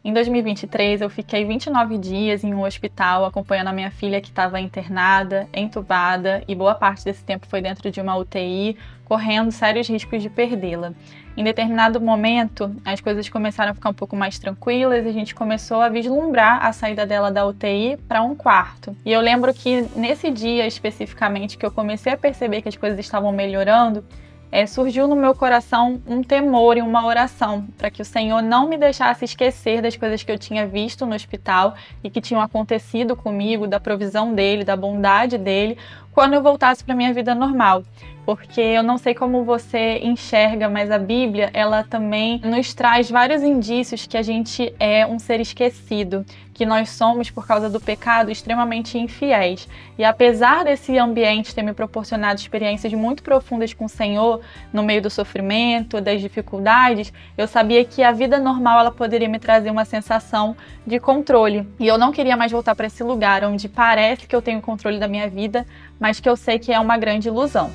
Em 2023, eu fiquei 29 dias em um hospital acompanhando a minha filha que estava internada, entubada, e boa parte desse tempo foi dentro de uma UTI, correndo sérios riscos de perdê-la. Em determinado momento, as coisas começaram a ficar um pouco mais tranquilas e a gente começou a vislumbrar a saída dela da UTI para um quarto. E eu lembro que nesse dia especificamente que eu comecei a perceber que as coisas estavam melhorando, surgiu no meu coração um temor e uma oração para que o Senhor não me deixasse esquecer das coisas que eu tinha visto no hospital e que tinham acontecido comigo, da provisão dele, da bondade dele, quando eu voltasse para minha vida normal. Porque eu não sei como você enxerga, mas a Bíblia, ela também nos traz vários indícios que a gente é um ser esquecido, que nós somos, por causa do pecado, extremamente infiéis. E apesar desse ambiente ter me proporcionado experiências muito profundas com o Senhor, no meio do sofrimento, das dificuldades, eu sabia que a vida normal ela poderia me trazer uma sensação de controle. E eu não queria mais voltar para esse lugar onde parece que eu tenho controle da minha vida, mas que eu sei que é uma grande ilusão.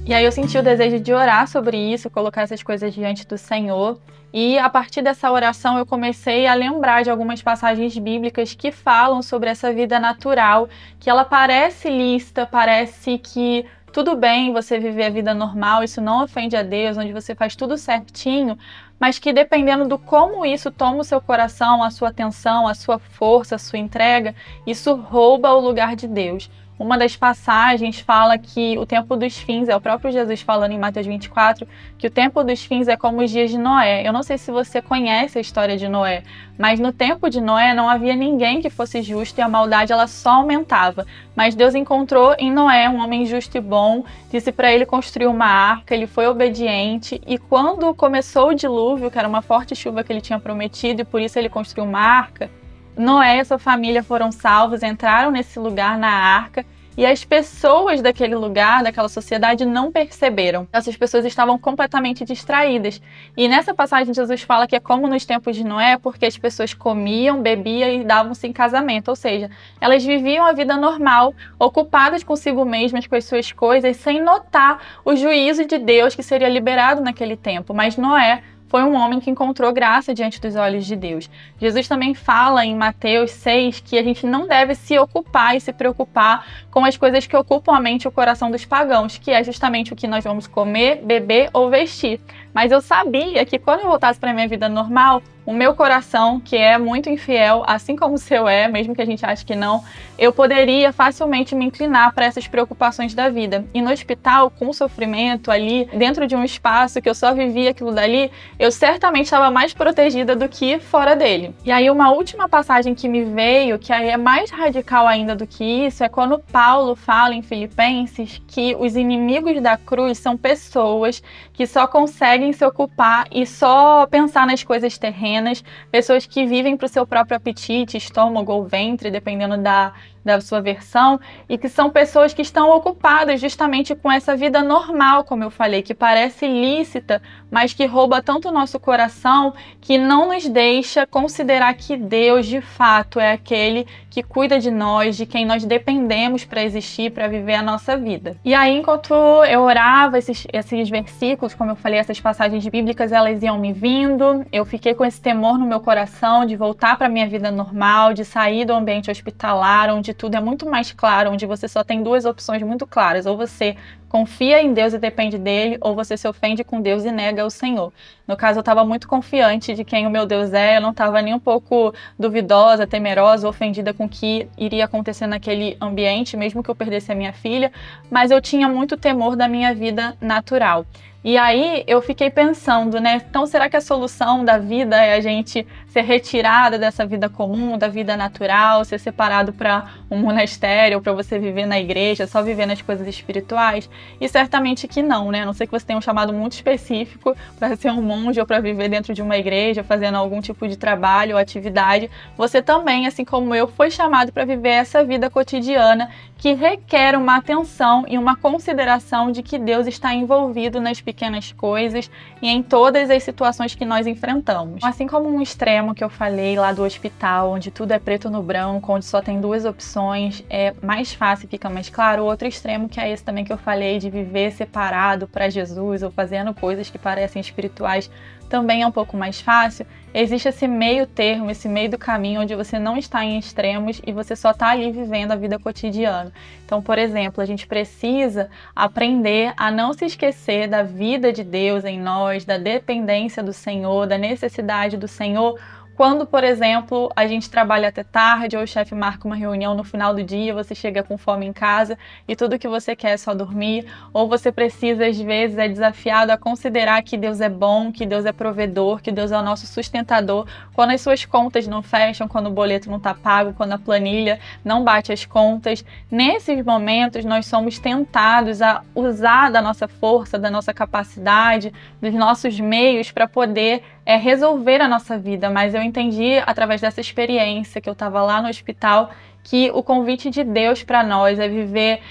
E aí eu senti o desejo de orar sobre isso, colocar essas coisas diante do Senhor. E a partir dessa oração eu comecei a lembrar de algumas passagens bíblicas que falam sobre essa vida natural, que ela parece lícita, parece que tudo bem você viver a vida normal, isso não ofende a Deus, onde você faz tudo certinho, mas que dependendo do como isso toma o seu coração, a sua atenção, a sua força, a sua entrega, isso rouba o lugar de Deus. Uma das passagens fala que o tempo dos fins, é o próprio Jesus falando em Mateus 24, que o tempo dos fins é como os dias de Noé. Eu não sei se você conhece a história de Noé, mas no tempo de Noé não havia ninguém que fosse justo e a maldade ela só aumentava. Mas Deus encontrou em Noé um homem justo e bom, disse para ele construir uma arca, ele foi obediente e quando começou o dilúvio, que era uma forte chuva que ele tinha prometido e por isso ele construiu uma arca, Noé e sua família foram salvos, entraram nesse lugar na arca e as pessoas daquele lugar, daquela sociedade, não perceberam. Essas pessoas estavam completamente distraídas. E nessa passagem Jesus fala que é como nos tempos de Noé, porque as pessoas comiam, bebiam e davam-se em casamento. Ou seja, elas viviam a vida normal, ocupadas consigo mesmas, com as suas coisas, sem notar o juízo de Deus que seria liberado naquele tempo. Mas Noé foi um homem que encontrou graça diante dos olhos de Deus. Jesus também fala em Mateus 6 que a gente não deve se ocupar e se preocupar com as coisas que ocupam a mente e o coração dos pagãos, que é justamente o que nós vamos comer, beber ou vestir. Mas eu sabia que quando eu voltasse para a minha vida normal, o meu coração, que é muito infiel, assim como o seu é, mesmo que a gente ache que não, eu poderia facilmente me inclinar para essas preocupações da vida. E no hospital, com o sofrimento ali, dentro de um espaço que eu só vivia aquilo dali, eu certamente estava mais protegida do que fora dele. E aí uma última passagem que me veio, que aí é mais radical ainda do que isso, é quando Paulo fala em Filipenses que os inimigos da cruz são pessoas que só conseguem se ocupar e só pensar nas coisas terrenas, pessoas que vivem para o seu próprio apetite, estômago ou ventre, dependendo da sua versão, e que são pessoas que estão ocupadas justamente com essa vida normal, como eu falei, que parece lícita, mas que rouba tanto o nosso coração que não nos deixa considerar que Deus, de fato, é aquele que cuida de nós, de quem nós dependemos para existir, para viver a nossa vida. E aí, enquanto eu orava esses versículos, como eu falei, essas passagens bíblicas, elas iam me vindo, eu fiquei com esse temor no meu coração de voltar para a minha vida normal, de sair do ambiente hospitalar, onde tudo é muito mais claro, onde você só tem duas opções muito claras, ou você confia em Deus e depende dele, ou você se ofende com Deus e nega o Senhor. No caso, eu estava muito confiante de quem o meu Deus é, eu não estava nem um pouco duvidosa, temerosa, ofendida com o que iria acontecer naquele ambiente, mesmo que eu perdesse a minha filha, mas eu tinha muito temor da minha vida natural. E aí eu fiquei pensando, né? Então será que a solução da vida é a gente ser retirada dessa vida comum, da vida natural, ser separado para um monastério, ou para você viver na igreja, só viver nas coisas espirituais? E certamente que não, né? A não ser que você tenha um chamado muito específico para ser um monge ou para viver dentro de uma igreja, fazendo algum tipo de trabalho ou atividade. Você também, assim como eu, foi chamado para viver essa vida cotidiana que requer uma atenção e uma consideração de que Deus está envolvido nas pequenas coisas e em todas as situações que nós enfrentamos. Assim como um extremo que eu falei lá do hospital, onde tudo é preto no branco, onde só tem duas opções, é mais fácil, fica mais claro. O outro extremo, que é esse também que eu falei, falei, de viver separado para Jesus ou fazendo coisas que parecem espirituais, também é um pouco mais fácil. Existe esse meio termo, esse meio do caminho, onde você não está em extremos e você só está ali vivendo a vida cotidiana. Então, por exemplo, a gente precisa aprender a não se esquecer da vida de Deus em nós, da dependência do Senhor, da necessidade do Senhor. Quando, por exemplo, a gente trabalha até tarde ou o chefe marca uma reunião no final do dia, você chega com fome em casa e tudo que você quer é só dormir, ou você precisa, às vezes, é desafiado a considerar que Deus é bom, que Deus é provedor, que Deus é o nosso sustentador, quando as suas contas não fecham, quando o boleto não está pago, quando a planilha não bate as contas. Nesses momentos, nós somos tentados a usar da nossa força, da nossa capacidade, dos nossos meios para poder resolver a nossa vida, mas eu entendi através dessa experiência que eu estava lá no hospital que o convite de Deus para nós é viver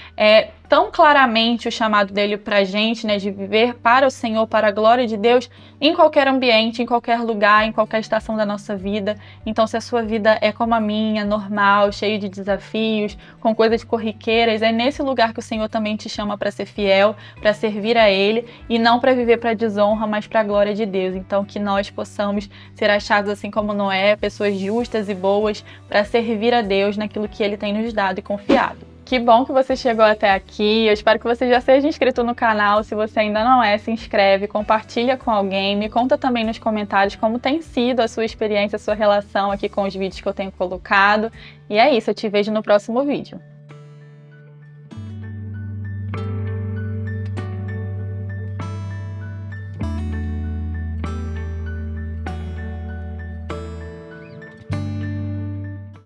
tão claramente o chamado dele para a gente, né, de viver para o Senhor, para a glória de Deus, em qualquer ambiente, em qualquer lugar, em qualquer estação da nossa vida. Então, se a sua vida é como a minha, normal, cheia de desafios, com coisas corriqueiras, é nesse lugar que o Senhor também te chama para ser fiel, para servir a Ele, e não para viver para desonra, mas para a glória de Deus. Então, que nós possamos ser achados assim como Noé, pessoas justas e boas, para servir a Deus naquilo que Ele tem nos dado e confiado. Que bom que você chegou até aqui, eu espero que você já seja inscrito no canal. Se você ainda não é, se inscreve, compartilha com alguém, me conta também nos comentários como tem sido a sua experiência, a sua relação aqui com os vídeos que eu tenho colocado. E é isso, eu te vejo no próximo vídeo.